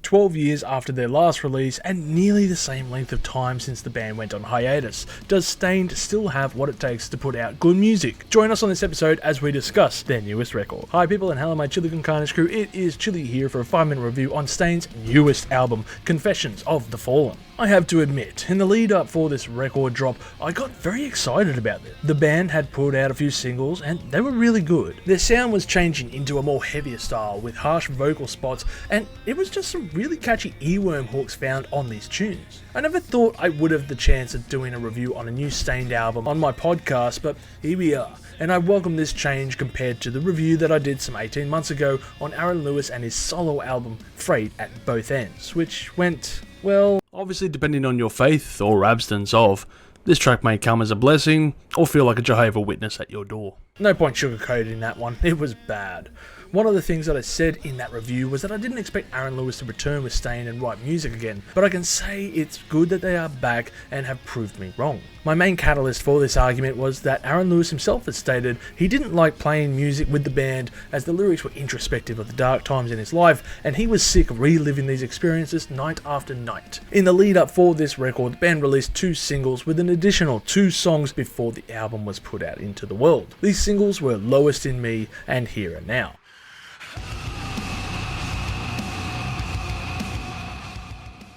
12 years after their last release and nearly the same length of time since the band went on hiatus, does Staind still have what it takes to put out good music? Join us on this episode as we discuss their newest record. Hi people and hello my Chili con Carnage crew, it is Chili here for a 5-minute review on Staind's newest album, Confessions of the Fallen. I have to admit, in the lead up for this record drop, I got very excited about it. The band had put out a few singles and they were really good. Their sound was changing into a more heavier style with harsh vocal spots, and it was just some really catchy earworm hooks found on these tunes. I never thought I would have the chance of doing a review on a new Staind album on my podcast, but here we are. And I welcome this change compared to the review that I did some 18 months ago on Aaron Lewis and his solo album, Frayed at Both Ends, which went, well, obviously depending on your faith or absence of, this track may come as a blessing or feel like a Jehovah's Witness at your door. No point sugarcoating that one, it was bad. One of the things that I said in that review was that I didn't expect Aaron Lewis to return with Staind and write music again, but I can say it's good that they are back and have proved me wrong. My main catalyst for this argument was that Aaron Lewis himself had stated he didn't like playing music with the band as the lyrics were introspective of the dark times in his life, and he was sick of reliving these experiences night after night. In the lead up for this record, the band released 2 singles with an additional 2 songs before the album was put out into the world. These singles were Lowest in Me and Here and Now.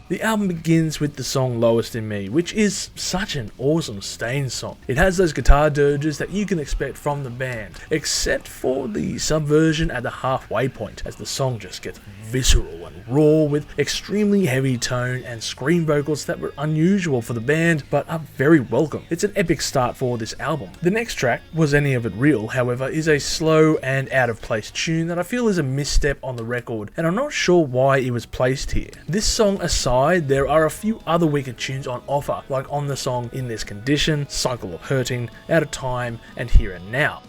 The album begins with the song Lowest in Me, which is such an awesome Staind song. It has those guitar dirges that you can expect from the band, except for the subversion at the halfway point, as the song just gets visceral and raw with extremely heavy tone and scream vocals that were unusual for the band, but are very welcome. It's an epic start for this album. The next track, Was Any of It Real, however, is a slow and out of place tune that I feel is a misstep on the record, and I'm not sure why it was placed here. This song aside, there are a few other weaker tunes on offer, like on the song In This Condition, Cycle of Hurting, Out of Time, and Here and Now.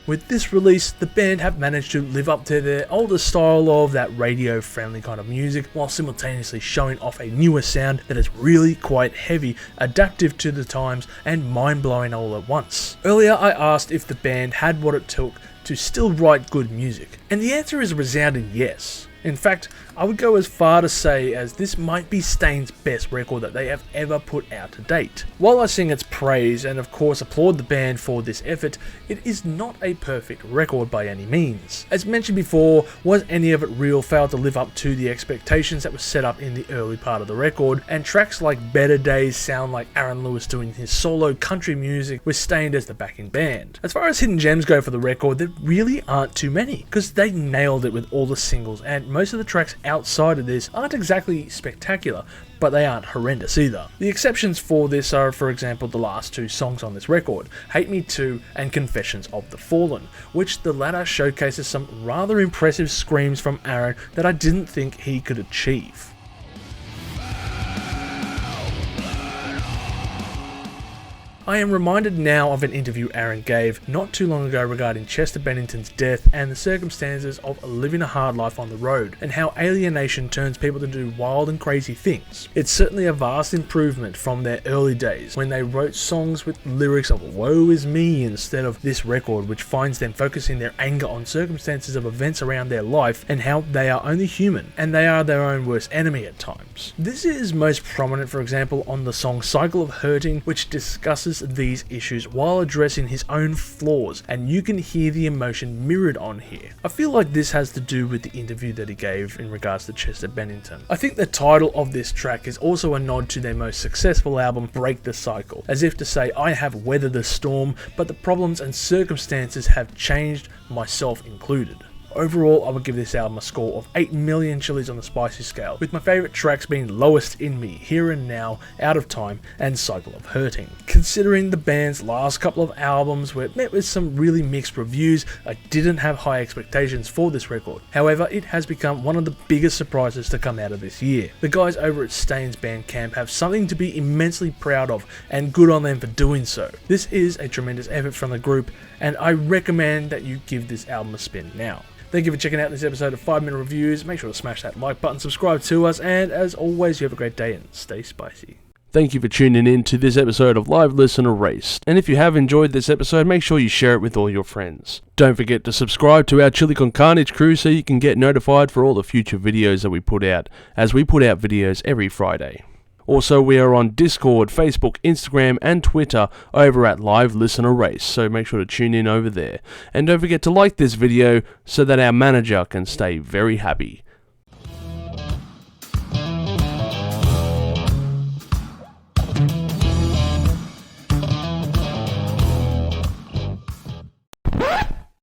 With this release, the band have managed to live up to their older style of that radio-friendly kind of music, while simultaneously showing off a newer sound that is really quite heavy, adaptive to the times, and mind-blowing all at once. Earlier I asked if the band had what it took to still write good music, and the answer is a resounding yes. In fact, I would go as far to say as this might be Staind's best record that they have ever put out to date. While I sing its praise and of course applaud the band for this effort, it is not a perfect record by any means. As mentioned before, Was Any of It Real failed to live up to the expectations that were set up in the early part of the record, and tracks like Better Days sound like Aaron Lewis doing his solo country music with Staind as the backing band. As far as hidden gems go for the record, there really aren't too many, because they nailed it with all the singles, and most of the tracks outside of this aren't exactly spectacular, but they aren't horrendous either. The exceptions for this are, for example, the last 2 songs on this record, Hate Me Too and Confessions of the Fallen, which the latter showcases some rather impressive screams from Aaron that I didn't think he could achieve. I am reminded now of an interview Aaron gave not too long ago regarding Chester Bennington's death and the circumstances of living a hard life on the road, and how alienation turns people to do wild and crazy things. It's certainly a vast improvement from their early days, when they wrote songs with lyrics of woe is me instead of this record, which finds them focusing their anger on circumstances of events around their life and how they are only human, and they are their own worst enemy at times. This is most prominent, for example, on the song Cycle of Hurting, which discusses these issues while addressing his own flaws, and you can hear the emotion mirrored on here. I feel like this has to do with the interview that he gave in regards to Chester Bennington. I think the title of this track is also a nod to their most successful album, Break the Cycle, as if to say I have weathered the storm, but the problems and circumstances have changed, myself included. Overall, I would give this album a score of 8 million chilies on the spicy scale, with my favourite tracks being Lowest in Me, Here and Now, Out of Time, and Cycle of Hurting. Considering the band's last couple of albums were met with some really mixed reviews, I didn't have high expectations for this record. However, it has become one of the biggest surprises to come out of this year. The guys over at Staind's Bandcamp have something to be immensely proud of, and good on them for doing so. This is a tremendous effort from the group, and I recommend that you give this album a spin now. Thank you for checking out this episode of 5-Minute Reviews. Make sure to smash that like button, subscribe to us, and as always, you have a great day and stay spicy. Thank you for tuning in to this episode of Live Listen Erased. And if you have enjoyed this episode, make sure you share it with all your friends. Don't forget to subscribe to our Chili Con Carnage crew so you can get notified for all the future videos that we put out, as we put out videos every Friday. Also, we are on Discord, Facebook, Instagram, and Twitter over at Live Listen Erased, so make sure to tune in over there. And don't forget to like this video so that our manager can stay very happy.